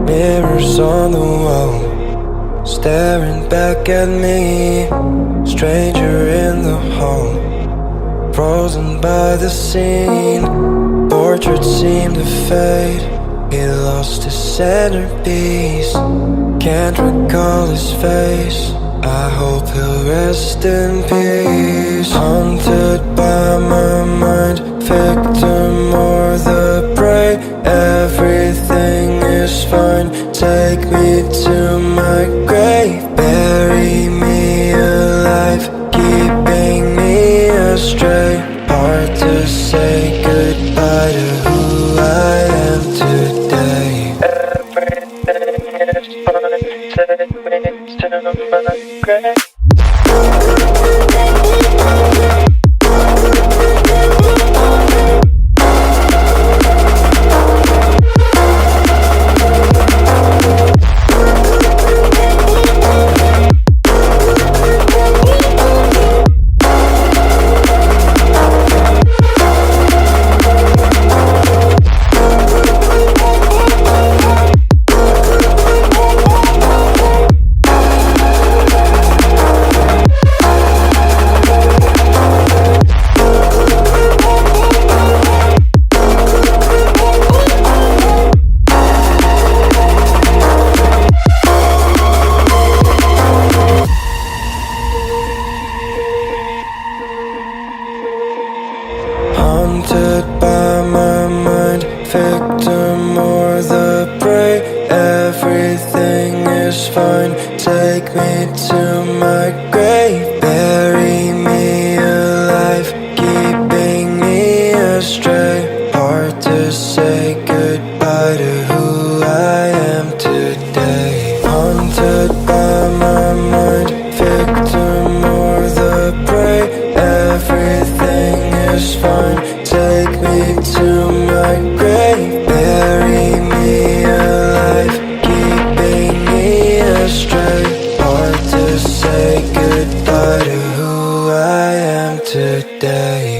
Mirrors on the wall, staring back at me. Stranger in the hall, frozen by the scene. Portraits seem to fade, he lost his centerpiece. Can't recall his face, I hope he'll rest in peace. Haunted by my mind, victim or the prey. Everything is fine, take me to my grave. Bury me alive, keeping me astray. Hard to say goodbye to who I am today. Everything is fine, take me to my grave. Haunted by my mind, victim or the prey. Everything is fine, take me to my grave. Bury me alive, keeping me astray. Hard to say goodbye to who I am today. Haunted by my mind, victim or the prey. Everything is fine, take me to my grave. Bury me alive, keeping me astray. Hard to say goodbye to who I am today.